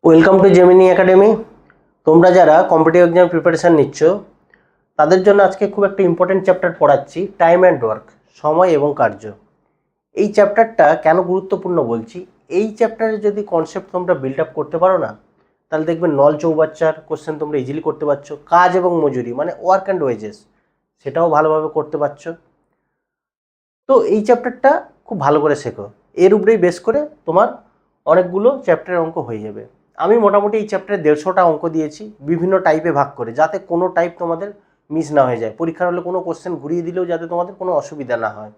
Welcome to Gemini academy. তোমরা যারা competitive exam preparation নিচ্ছ তাদের জন্য আজকে খুব একটা ইম্পর্টেন্ট চ্যাপ্টার পড়াচ্ছি, টাইম অ্যান্ড ওয়ার্ক, সময় এবং কার্য। এই চ্যাপ্টারটা কেন গুরুত্বপূর্ণ বলছি, এই চ্যাপ্টারে যদি কনসেপ্ট তোমরা বিল্ড আপ করতে পারো না, তাহলে দেখবে নল চৌবাচ্চার কোশ্চেন তোমরা ইজিলি করতে পারছো। কাজ এবং মজুরি মানে ওয়ার্ক অ্যান্ড ওয়েজেস, সেটাও ভালোভাবে করতে পারছো। তো এই চ্যাপ্টারটা খুব ভালো করে শেখো, এর উপরেই বেস করে তোমার অনেকগুলো চ্যাপ্টারের অঙ্ক হয়ে যাবে। আমি মোটামুটি এই চ্যাপ্টারে 150টা অঙ্ক দিয়েছি বিভিন্ন টাইপে ভাগ করে, যাতে কোনো টাইপ তোমাদের মিস না হয়ে যায়। পরীক্ষার হলে কোনো কোশ্চেন ঘুরিয়ে দিলেও যাতে তোমাদের কোনো অসুবিধা না হয়,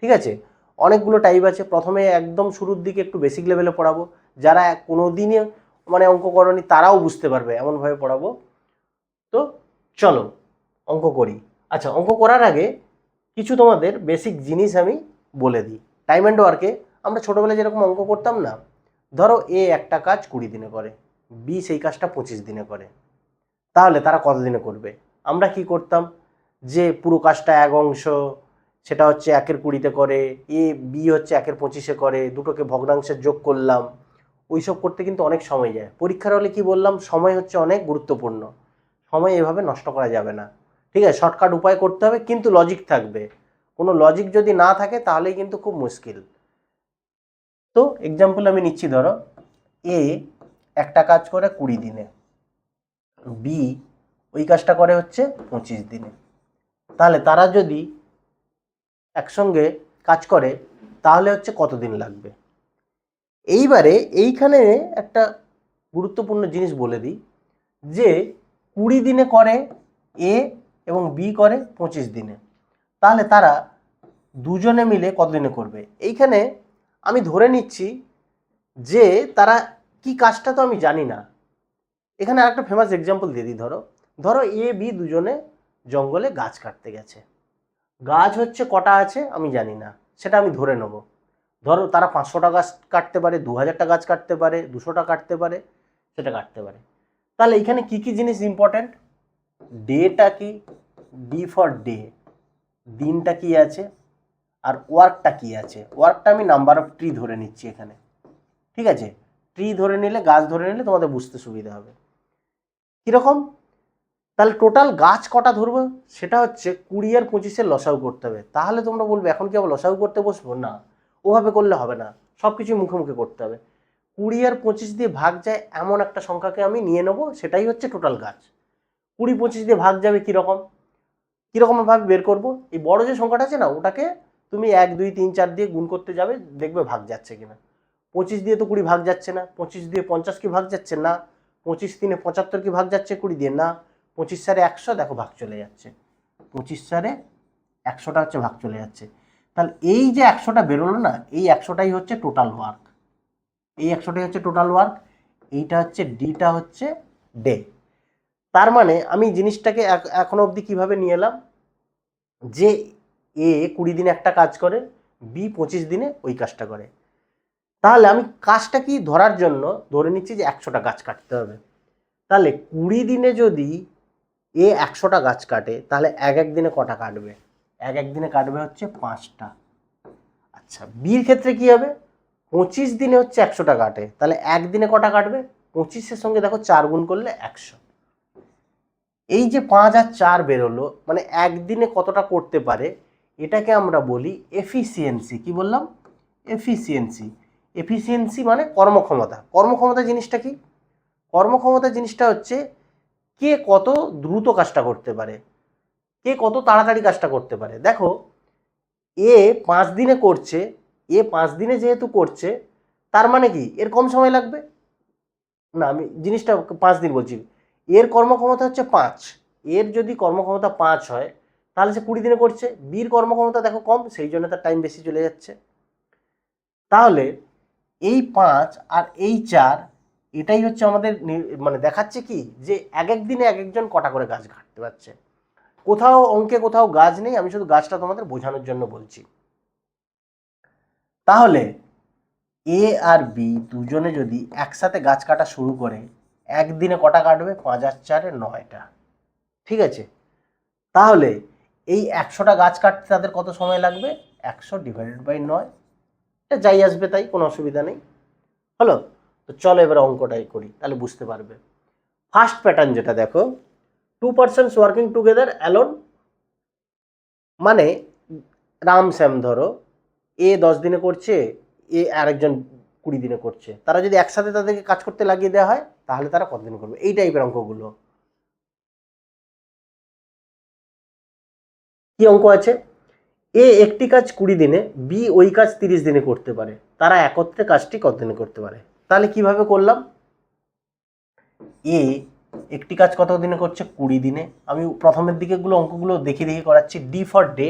ঠিক আছে? অনেকগুলো টাইপ আছে। প্রথমে একদম শুরুর দিকে একটু বেসিক লেভেলে পড়াবো, যারা কোনো দিনে অঙ্ক করনি তারাও বুঝতে পারবে এমনভাবে পড়াবো। তো চলো অঙ্ক করি। আচ্ছা, অঙ্ক করার আগে কিছু তোমাদের বেসিক জিনিস আমি বলে দিই। টাইম অ্যান্ড ওয়ার্কে আমরা ছোটোবেলায় যেরকম অঙ্ক করতাম না, ধরো এ একটা কাজ 20 দিনে করে, বি সেই কাজটা 25 দিনে করে, তাহলে তারা কত দিনে করবে? আমরা কি করতাম, যে পুরো কাজটা এক অংশ সেটা হচ্ছে 1/20 করে, এ বি হচ্ছে 1/25 করে, দুটোকে ভগ্নাংশের যোগ করলাম। ওইসব করতে কিন্তু অনেক সময় যায়। পরীক্ষার হলে কি বললাম, সময় হচ্ছে অনেক গুরুত্বপূর্ণ। সময় এভাবে নষ্ট করা যাবে না, ঠিক আছে? শর্টকাট উপায় করতে হবে, কিন্তু লজিক থাকবে। কোনো লজিক যদি না থাকে তাহলেই কিন্তু খুব মুশকিল। তো এক্সাম্পল আমি নিচ্ছি, ধরো এ একটা কাজ করে 20 দিনে, বি ওই কাজটা করে হচ্ছে 25 দিনে, তাহলে তারা যদি একসঙ্গে কাজ করে তাহলে হচ্ছে কতদিন লাগবে? এইবারে এইখানে একটা গুরুত্বপূর্ণ জিনিস বলে দিই, যে 20 দিনে করে এ এবং বি করে 25 দিনে, তাহলে তারা দুজনে মিলে কতদিনে করবে? এইখানে আমি ধরে নিচ্ছি যে তারা কি কাজটা তো আমি জানি না। এখানে আরেকটা ফেমাস এক্সাম্পল দিয়ে দিই, ধরো ধরো এ বি দুজনে জঙ্গলে গাছ কাটতে গেছে। গাছ হচ্ছে কটা আছে আমি জানি না, সেটা আমি ধরে নেব। ধরো তারা 500টা গাছ কাটতে পারে, 2000টা গাছ কাটতে পারে, 200টা কাটতে পারে, সেটা কাটতে পারে। তাহলে এখানে কি কি জিনিস ইম্পর্ট্যান্ট? ডেটা কি, ডি ফর ডে, দিনটা কি আছে, আর ওয়ার্কটা কি আছে। ওয়ার্কটা আমি নাম্বার অফ ট্রি ধরে নিচ্ছি এখানে, ঠিক আছে? ট্রি ধরে নিলে, গাছ ধরে নিলে তোমাদের বুঝতে সুবিধা হবে। কীরকম? তাহলে টোটাল গাছ কটা ধরবো সেটা হচ্ছে 20 আর 25-এর লসাগু করতে হবে। তাহলে তোমরা বলবে এখন কি আবার লসাগু করতে বসবো? না, ওভাবে করলে হবে না, সব কিছু মুখে মুখে করতে হবে। 20 আর 25 দিয়ে ভাগ যায় এমন একটা সংখ্যাকে আমি নিয়ে নেবো, সেটাই হচ্ছে টোটাল গাছ। 20-25 দিয়ে ভাগ যাবে কীরকম, কীরকমভাবে বের করবো? এই বড় যে সংখ্যাটা আছে না, ওটাকে তুমি 1 2 3 4 দিয়ে গুণ করতে যাবে, দেখবে ভাগ যাচ্ছে কিনা। 25 দিয়ে তো 20 ভাগ যাচ্ছে না, 25 দিয়ে 50 কি ভাগ যাচ্ছে না, 25 3 75 কি ভাগ যাচ্ছে 20 দিয়ে না, 25 4 100, দেখো ভাগ চলে যাচ্ছে, 25 4 100টা হচ্ছে ভাগ চলে যাচ্ছে। তাহলে এই যে 100টা বেরোলো না, এই 100টাই হচ্ছে টোটাল ওয়ার্ক, এই 100টাই হচ্ছে টোটাল ওয়ার্ক। এইটা হচ্ছে ডিটা হচ্ছে ডে। তার মানে আমি জিনিসটাকে এখনো অবধি কিভাবে নিয়ে এলাম, যে এ 20 দিনে একটা কাজ করে, বি 25 দিনে ওই কাজটা করে। তাহলে আমি কাজটা কি ধরার জন্য ধরে নিচ্ছি যে 100টা গাছ কাটতে হবে। তাহলে 20 দিনে যদি এ 100টা গাছ কাটে, তাহলে এক এক দিনে কটা কাটবে? এক এক দিনে কাটবে হচ্ছে 5টা। আচ্ছা, বির ক্ষেত্রে কি হবে? 25 দিনে হচ্ছে 100টা কাটে, তাহলে একদিনে কটা কাটবে? 25-এর সঙ্গে দেখো 4 গুণ করলে 100। এই যে 5 আর 4 বেরোলো, মানে একদিনে কতটা করতে পারে, এটাকে আমরা বলি এফিসিয়েন্সি। কি বললাম? এফিসিয়েন্সি। এফিসিয়েন্সি মানে কর্মক্ষমতা। কর্মক্ষমতা জিনিসটা কি? কর্মক্ষমতা জিনিসটা হচ্ছে কে কত দ্রুত কাজটা করতে পারে, কে কত তাড়াতাড়ি কাজটা করতে পারে। দেখো এ 5 দিনে করছে, এ 5 দিনে যেহেতু করছে, তার মানে কি এর কম সময় লাগবে না? আমি জিনিসটা 5 দিন বলছি, এর কর্মক্ষমতা হচ্ছে 5, এর যদি কর্মক্ষমতা 5 হয়, তাহলে সে 20 দিনে করছে। বির কর্মক্ষমতা দেখো কম, সেই জন্য তার টাইম বেশি চলে যাচ্ছে। তাহলে এই 5 আর এই 4, এটাই হচ্ছে আমাদের মানে দেখাচ্ছে কি, যে এক এক দিনে এক একজন কটা করে গাছ কাটতে পারছে। কোথাও অঙ্কে কোথাও গাছ নেই, আমি শুধু গাছটা তোমাদের বোঝানোর জন্য বলছি। তাহলে এ আর বি দুজনে যদি একসাথে গাছ কাটা শুরু করে, একদিনে কটা কাটবে? 5 আর 4 9টা, ঠিক আছে? তাহলে এই 100টা গাছ কাটতে তাদের কত সময় লাগবে? 100 ÷ 9, এটা যাই আসবে তাই, কোনো অসুবিধা নেই। হলো? তো চলো এবার অঙ্কটাই করি, তাহলে বুঝতে পারবে। ফার্স্ট প্যাটার্ন যেটা দেখো, 2 persons ওয়ার্কিং টুগেদার অ্যালোন, মানে রাম শ্যাম ধরো, এ 10 দিনে করছে, এ আরেকজন 20 দিনে করছে, তারা যদি একসাথে তাদেরকে কাজ করতে লাগিয়ে দেওয়া হয় তাহলে তারা কত দিনে করবে, এই টাইপের অঙ্কগুলো। কি অঙ্ক আছে, এ একটি কাজ 20 দিনে, বি ওই কাজ 30 দিনে করতে পারে, তারা একত্রে কাজটি কত দিনে করতে পারে। তাহলে কিভাবে করলাম, এ একটি কাজ কত দিনে করছে, 20 দিনে, আমি প্রথমের দিকেগুলো অঙ্কগুলো দেখে দেখে করাচ্ছি, ডি ফর ডে।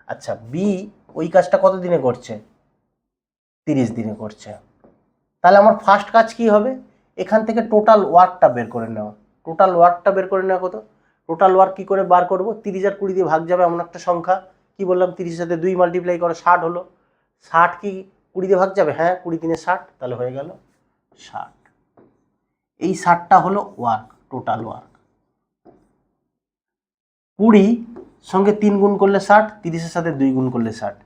আচ্ছা, বি ওই কাজটা কত দিনে করছে, 30 দিনে করছে। তাহলে আমার ফার্স্ট কাজ কি হবে, এখান থেকে টোটাল ওয়ার্কটা বের করে নেওয়া। টোটাল ওয়ার্কটা বের করে নেওয়া কত, টোটাল ওয়ার্ক কি করে বার করব, 30 আর 20 দিয়ে ভাগ যাবে এমন একটা সংখ্যা। কি বললাম, 30 সাথে 2 মাল্টিপ্লাই করো 60 হলো। 60 কি 20 দিয়ে ভাগ যাবে, হ্যাঁ 20 দিনে 60, তাহলে হয়ে গেল 60। এই 60টা হলো ওয়ার্ক, টোটাল ওয়ার্ক। 20 সঙ্গে 3 গুণ করলে 60, 30-এর সাথে 2 গুণ করলে 60।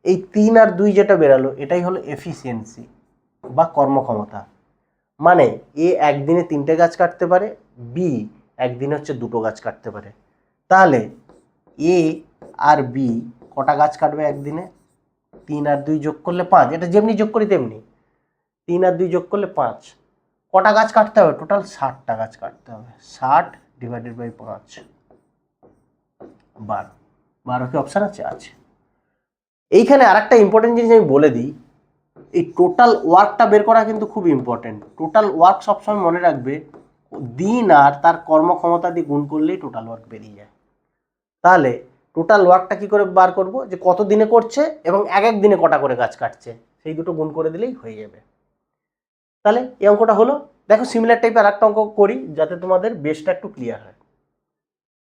এই 3 আর 2 যেটা বেরালো এটাই হলো এফিসিয়েন্সি বা কর্মক্ষমতা। মানে এ একদিনে 3টে গাছ কাটতে পারে, বি একদিনে হচ্ছে 2টো গাছ কাটতে পারে। তাহলে এ আর বি কটা গাছ কাটবে একদিনে, 3 আর 2 যোগ করলে 5, এটা যেমনি যোগ করি তেমনি, 3 আর 2 যোগ করলে 5। কটা গাছ কাটতে হবে, টোটাল 60টা গাছ কাটতে হবে। 60 ডিভাইডেড বাই 5, 12। 12 কি অপশান আছে, আছে। এইখানে আর একটা ইম্পর্টেন্ট জিনিস আমি বলে দিই, এই টোটাল ওয়ার্কটা বের করা কিন্তু খুব ইম্পর্টেন্ট। টোটাল ওয়ার্ক সবসময় মনে রাখবে, দিন আর তার কর্মক্ষমতা দিয়ে গুণ করলেই টোটাল ওয়ার্ক বেরিয়ে যায়। তাহলে টোটাল ওয়ার্কটা কি করে বার করব, যে কত দিনে করছে এবং এক এক দিনে কটা করে গাছ কাটছে, সেই দুটো গুণ করে দিলেই হয়ে যাবে। তাহলে এই অঙ্কটা হলো। দেখো সিমিলার টাইপের আর একটা অঙ্ক করি যাতে তোমাদের বেসটা একটু ক্লিয়ার হয়।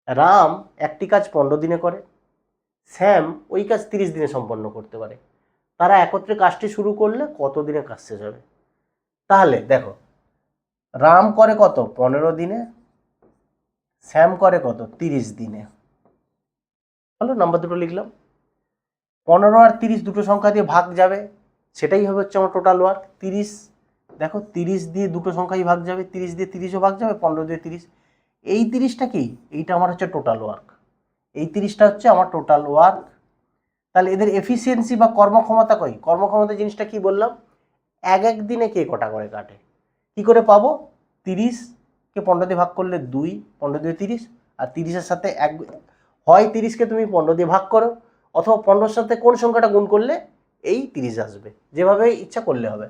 রাম একটি কাজ 15 দিনে করে, শ্যাম ওই কাজ 30 দিনে সম্পন্ন করতে পারে, তারা একত্রে কাজটি শুরু করলে কত দিনে কাজ শেষ হবে। তাহলে দেখো, রাম করে কত 15 দিনে, শ্যাম করে কত 30 দিনে। হলো, নাম্বার দুটো লিখলাম। 15 আর 30 দুটো সংখ্যা দিয়ে ভাগ যাবে, সেটাই হবে হচ্ছে আমার টোটাল ওয়ার্ক। 30 দেখো, 30 দিয়ে দুটো সংখ্যাই ভাগ যাবে, 30 দিয়ে 30ও ভাগ যাবে, 15 দিয়ে 30। এই 30টা কি, এইটা আমার হচ্ছে টোটাল ওয়ার্ক, এই 30টা হচ্ছে আমার টোটাল ওয়ার্ক। তাহলে এদের এফিসিয়েন্সি বা কর্মক্ষমতা কই, কর্মক্ষমতা জিনিসটা কি বললাম, এক এক দিনে কে কটা করে কাটে। কি করে পাবো, 30কে 15 দিয়ে ভাগ করলে 2, 15 দিয়ে 30, আর 30-এর সাথে এক, হয় 30কে তুমি 15 দিয়ে ভাগ করো, অথবা 15-এর সাথে কোন সংখ্যাটা গুণ করলে এই 30 আসবে, যেভাবে ইচ্ছা করলে হবে।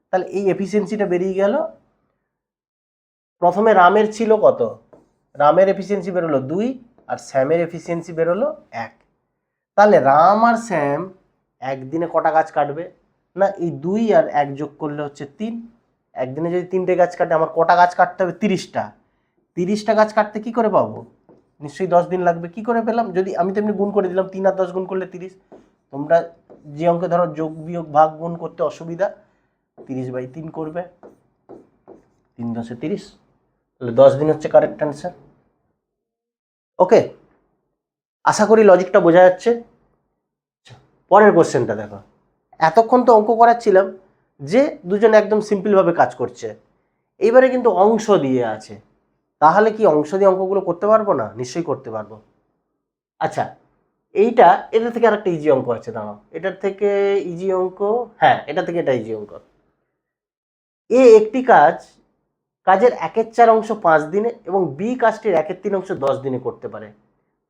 তাহলে এই এফিসিয়েন্সিটা বেরিয়ে গেল। প্রথমে রামের ছিল কত, রামের এফিসিয়েন্সি বেরোলো 2, আর শ্যামের এফিসিয়েন্সি বেরোলো 1। তাহলে রাম আর শ্যাম একদিনে কটা গাছ কাটবে না, এই 2 আর 1 যোগ করলে হচ্ছে 3। একদিনে যদি 3টে গাছ কাটে, আমার কটা গাছ কাটতে হবে, 30টা। 30টা গাছ কাটতে কি করে পাবো, নিশ্চয়ই 10 দিন লাগবে। কি করে পেলাম, যদি আমি তেমনি গুণ করে দিলাম, 3 আর 10 গুণ করলে 30। তোমরা যে অঙ্কে ধরো যোগ বিয়োগ ভাগ গুণ করতে অসুবিধা, 30/3 করবে, 3 × 10 = 30, তাহলে 10 দিন হচ্ছে কারেক্ট অ্যান্সার। ওকে, আশা করি লজিকটা বোঝা যাচ্ছে। পরের কোশ্চেনটা দেখো, এতক্ষণ তো অঙ্ক করাচ্ছিলাম যে দুজন একদম সিম্পলভাবে কাজ করছে, এইবারে কিন্তু অংশ দিয়ে আছে। তাহলে কি অংশ দিয়ে অঙ্কগুলো করতে পারবো না, নিশ্চয়ই করতে পারবো। আচ্ছা, এইটা এটা থেকে আরেকটা ইজি অঙ্ক আছে, দাঁড়াও, এটার থেকে ইজি অঙ্ক, হ্যাঁ এটা থেকে এটা ইজি অঙ্ক। এ একটি কাজের 1/4 অংশ 5 দিনে এবং বি কাজটির 1/3 অংশ 10 দিনে করতে পারে,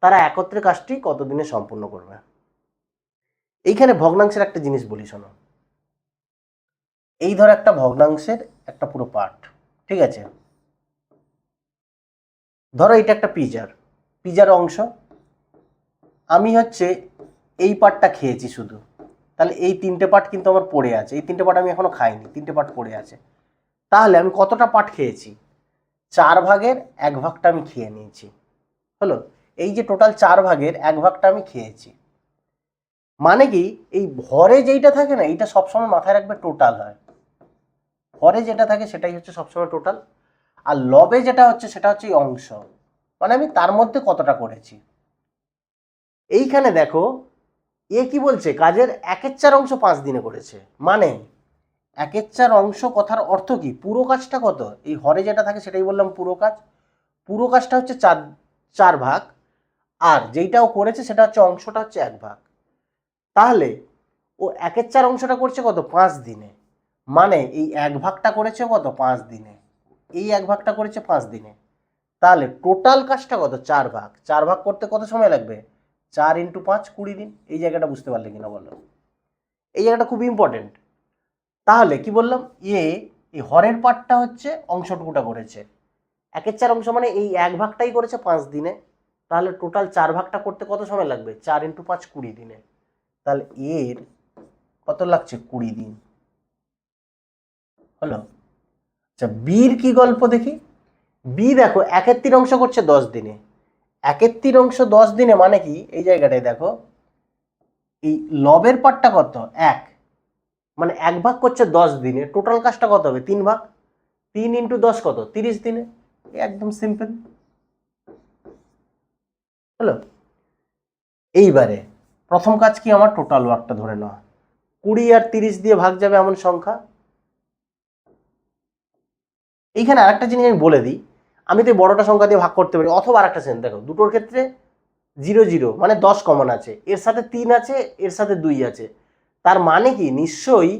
তারা একত্রে কাজটি কত দিনে সম্পূর্ণ করবে। এইখানে ভগ্নাংশের একটা জিনিস বলি শোনো, এই ধর একটা ভগ্নাংশের একটা পুরো পার্ট, ঠিক আছে, ধরো এটা একটা পিজার অংশ, আমি হচ্ছে এই পার্টটা খেয়েছি শুধু, তাহলে এই 3টে পার্ট কিন্তু আমার পড়ে আছে, এই 3টে পার্ট আমি এখনো খাইনি, 3টে পার্ট পড়ে আছে। তাহলে আমি কতটা পার্ট খেয়েছি, 4 ভাগের 1 ভাগটা আমি খেয়ে নিয়েছি। হলো, এই যে টোটাল 4 ভাগের 1 ভাগটা আমি খেয়েছি। মানে কি, এই ভরে যেইটা থাকে না, এইটা সবসময় মাথায় রাখবে টোটাল হয়, ভরে যেটা থাকে সেটাই হচ্ছে সবসময় টোটাল, আর লবে যেটা হচ্ছে সেটা হচ্ছে অংশ, মানে আমি তার মধ্যে কতটা করেছি। এইখানে দেখো, এ কি বলছে, কাজের 1/4 অংশ 5 দিনে করেছে, মানে 1/4 অংশ কথার অর্থ কি? পুরো কাজটা কত? এই হরে যেটা থাকে সেটাই বললাম পুরো কাজ। পুরো কাজটা হচ্ছে 4 ভাগ, আর যেইটাও করেছে সেটা হচ্ছে অংশটা হচ্ছে 1 ভাগ। তাহলে ও 1/4 অংশটা করছে কত? 5 দিনে। মানে এই 1 ভাগটা করেছে কত? 5 দিনে। এই 1 ভাগটা করেছে 5 দিনে। তাহলে টোটাল কাজটা কত? 4 ভাগ। 4 ভাগ করতে কত সময় লাগবে? 4 × 5 20 দিন। এই জায়গাটা বুঝতে পারলে কিনা বলো? এই জায়গাটা খুব ইম্পর্টেন্ট। তাহলে কি বললাম? এই হরের পার্টটা হচ্ছে অংশটুকুটা করেছে। 1/4 অংশ মানে এই 1 ভাগটাই করেছে 5 দিনে। তাহলে টোটাল 4 ভাগটা করতে কত সময় লাগবে? 4 × 5 20 দিনে। তাহলে এর কত লাগছে? 20 দিন। হলো? আচ্ছা, বির কি গল্প দেখি। বি দেখো 1/3 অংশ করছে 10 দিনে। 1/3 অংশ 10 দিনে মানে কি? এই জায়গাটায় দেখো, এই লবের পার্টটা কত? 1, মানে 1 ভাগ করছে 10 দিনে। টোটাল কাজটা কত হবে? 3 ভাগ। 3 × 10 কত? 30 দিনে। একদম সিম্পল। হলো? এইবারে প্রথম কাজ কি আমার? টোটাল ওয়ার্কটা ধরে নেওয়া। 20 আর 30 দিয়ে ভাগ যাবে এমন সংখ্যা। এইখানে আরেকটা জিনিস আমি বলে দিই, আমি তো বড়টা সংখ্যা দিয়ে ভাগ করতে পারি, অথবা আরেকটা সেন্স দেখো, দুটোর ক্ষেত্রে 0 0 মানে 10 কমন আছে, এর সাথে 3 আছে, এর সাথে 2 আছে। তার মানে কি? নিশ্চয়ই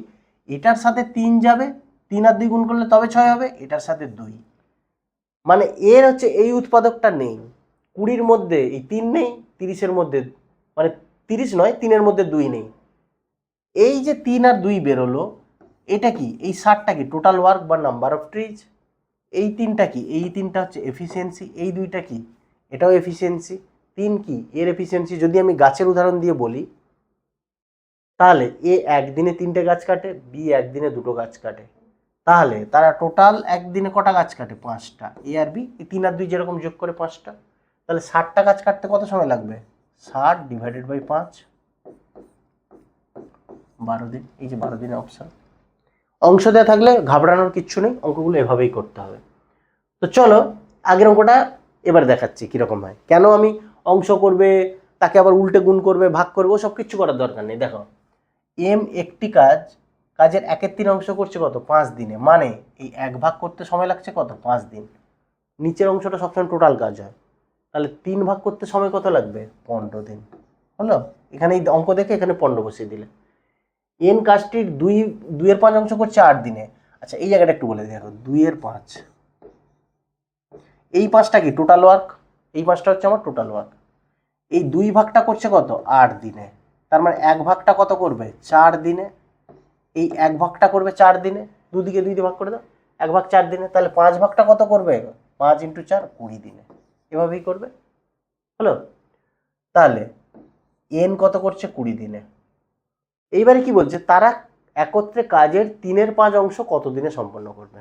এটার সাথে 3 যাবে, 3 আর 2 গুণ করলে তবে 6 হবে, এটার সাথে 2। মানে এর হচ্ছে এই উৎপাদকটা নেই। 20-র মধ্যে এই 3 নেই, 30-এর মধ্যে, মানে 30 নয়, 3-এর মধ্যে 2 নেই। এই যে 3 আর 2 বেরোলো, এটা কি? এই 60টা কি? টোটাল ওয়ার্ক বা নাম্বার অফ ট্রিজ। এই 3টা কি? এই 3টা হচ্ছে এফিসিয়েন্সি। এই 2টা কি? এটাও এফিসিয়েন্সি। 3 কি? এর এফিসিয়েন্সি। যদি আমি গাছের উদাহরণ দিয়ে বলি, তাহলে এ একদিনে 3টে গাছ কাটে, বি একদিনে 2টো গাছ কাটে। তাহলে তারা টোটাল একদিনে কটা গাছ কাটে? 5টা। এ আর বি, এই 3 আর 2 যেরকম যোগ করে 5টা। তাহলে 60টা গাছ কাটতে কত সময় লাগবে? 60 / 5, 12 দিন। এই যে 12 দিনের অপশান। অংশ দেওয়া থাকলে ঘাবড়ানোর কিচ্ছু নেই, অঙ্কগুলো এভাবেই করতে হবে। তো চলো আগের অঙ্কটা এবার দেখাচ্ছি কীরকম হয়। কেন আমি অংশ করবে, তাকে আবার উল্টে গুণ করবে, ভাগ করবে, ওসব কিচ্ছু করার দরকার নেই। দেখো, এম একটি কাজের 1/3 অংশ করছে কত? 5 দিনে। মানে এই 1 ভাগ করতে সময় লাগছে কত? 5 দিন। নিচের অংশটা সবসময় টোটাল কাজ হয়, তাহলে 3 ভাগ করতে সময় কত লাগবে? 15 দিন। হলো? এখানে এই অঙ্ক দেখে এখানে 15 বসিয়ে দিলে। এন কাজটির 2 এর 5 অংশ করছে 8 দিনে। আচ্ছা, এই জায়গাটা একটু বলে দিই। দেখো, 2 এর 5, এই 5টা কি? Total work. এই 5টা হচ্ছে আমার টোটাল ওয়ার্ক। এই 2 ভাগটা করছে কত? 8 দিনে। তার মানে 1 ভাগটা কত করবে? 4 দিনে। এই 1 ভাগটা করবে 4 দিনে। দুদিকে 2 দিয়ে ভাগ করে দাও। 1 ভাগ 4 দিনে। তাহলে 5 ভাগটা কত করবে? 5 × 4 20 দিনে। এভাবেই করবে। হলো? তাহলে এন কত করছে? 20 দিনে। এইবারে কি বলছে? তারা একত্রে কাজের 3-এর 5 অংশ কত দিনে সম্পন্ন করবে?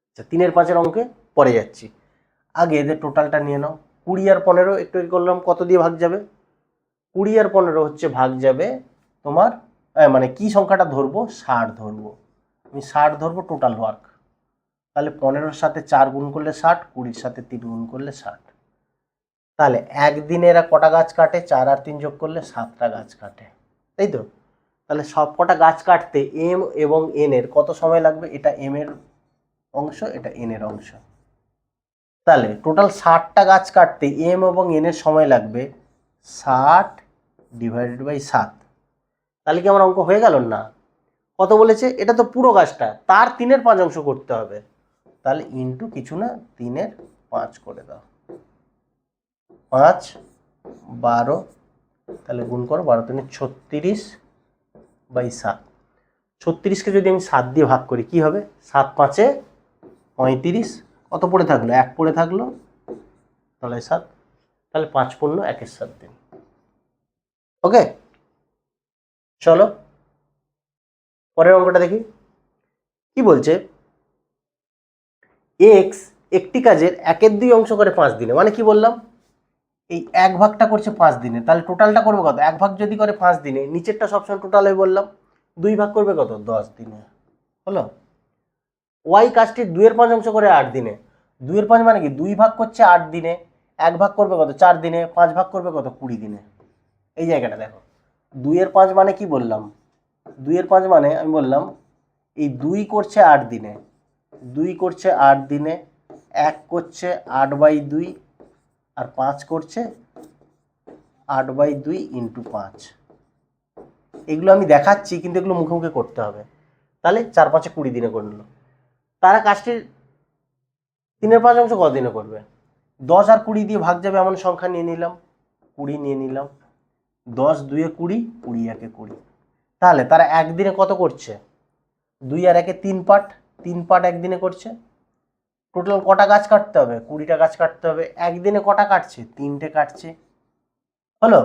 আচ্ছা, 3-এর 5-এর অঙ্কে পরে যাচ্ছি, আগে এদের টোটালটা নিয়ে নাও। 20 আর 15 একটু করলাম, কত দিয়ে ভাগ যাবে? 20 আর 15 হচ্ছে ভাগ যাবে তোমার, মানে কি সংখ্যাটা ধরবো? 60 ধরবো। আমি 60 ধরবো টোটাল ওয়ার্ক। তাহলে 15-র সাথে 4 গুণ করলে 60, 20-র সাথে 3 গুণ করলে 60। তাহলে একদিনে এরা কটা গাছ কাটে? 4 আর 3 যোগ করলে 7টা গাছ কাটে, তাই তো? তাহলে সব কটা গাছ কাটতে এম এবং এন এর কত সময় লাগবে? এটা এম এর অংশ, এটা এন এর অংশ। তাহলে টোটাল 60টা গাছ কাটতে এম এবং এন এর সময় লাগবে 60 / 7। তাহলে কি আমার অঙ্ক হয়ে গেল? না। কত বলেছে? এটা তো পুরো গাছটা, তার 3-এর 5 অংশ করতে হবে। তাহলে ইন্টু কিছু না, 3-এর 5 করে দাও। 5 12, তাহলে গুণ করো, 12 × 3 = 36/7। 36কে যদি আমি 7 দিয়ে ভাগ করি কি হবে? 7 × 5 = 35। কত পড়ে থাকলো? 1 পড়ে থাকলো, তাহলে 7। তাহলে 5 × 5 = 7 দিন। ওকে, চলো পরের অঙ্কটা দেখি। কি বলছে? এক্স একটি কাজের 1/2 অংশ করে 5 দিনে। মানে কি বললাম? এই 1 ভাগটা করছে 5 দিনে, তাহলে টোটালটা করবে কত? 1 ভাগ যদি করে 5 দিনে, নিচেরটা সবসময় টোটাল হয়ে বললাম। 2 ভাগ করবে কত? 10 দিনে। হলো? ওয়াই কাজটি 2-এর 5 অংশ করে 8 দিনে। 2-এর 5 মানে কি? 2 ভাগ করছে 8 দিনে, 1 ভাগ করবে কত? 4 দিনে, 5 ভাগ করবে কত? 20 দিনে। এই জায়গাটা দেখো, 2-এর 5 মানে কি বললাম? 2 এর 5 মানে আমি বললাম এই 2 করছে 8 দিনে, 2 করছে 8 দিনে, 1 করছে 8/2 আর 5 করছে 8/2 ইন্টু 5। এগুলো আমি দেখাচ্ছি কিন্তু এগুলো মুখে মুখে করতে হবে। তাহলে 4 5 20 দিনে করে নিল। তারা কাজটির 3-এর 5 অংশ কত দিনে করবে? 10 আর 20 দিয়ে ভাগ যাবে এমন সংখ্যা নিয়ে নিলাম, 20 নিয়ে নিলাম। 10 2 এ 20, 20 1 এ 20। তাহলে তারা একদিনে কত করছে? 2 আর 1 এ 3 পার্ট, 3 পার্ট একদিনে করছে। টোটাল কটা গাছ কাটতে হবে? 20টা গাছ কাটতে হবে। একদিনে কটা কাটছে? 3টে কাটছে। হলো?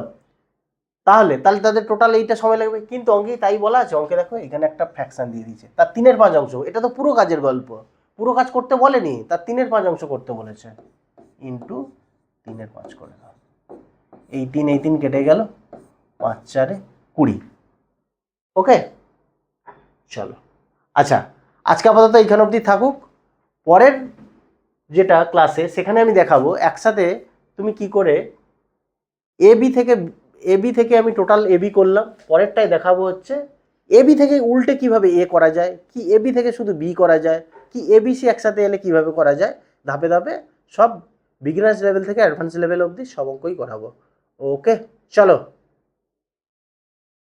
তাহলে তাদের টোটাল এইটা সময় লাগবে, কিন্তু অঙ্কে তাই বলা আছে। অঙ্কে দেখো এখানে একটা ফ্র্যাকশন দিয়ে দিয়েছে, তার 3-এর 5 অংশ। এটা তো পুরো কাজের গল্প, পুরো কাজ করতে বলেনি, তার 3-এর 5 অংশ করতে বলেছে। ইন্টু 3-এর 5 করে দাও। এই 3 কেটে গেল, 5 4 এ 20। ওকে, চলো। আচ্ছা, আজকে আপাতত এইখান অবধি থাকুক। পরের যেটা ক্লাসে সেখানে আমি দেখাবো একসাথে তুমি কি করে এবি থেকে আমি টোটাল এবি করলাম। পরেরটাই দেখাবো হচ্ছে এবি থেকে উল্টে কিভাবে এ করা যায়, কি এবি থেকে শুধু বি করা যায়, কি এবিসি একসাথে এলে কিভাবে করা যায়। ধাপে ধাপে সব বিগিনার্স লেভেল থেকে অ্যাডভান্স লেভেল অবধি সব অঙ্কই করাবো। ওকে, চলো।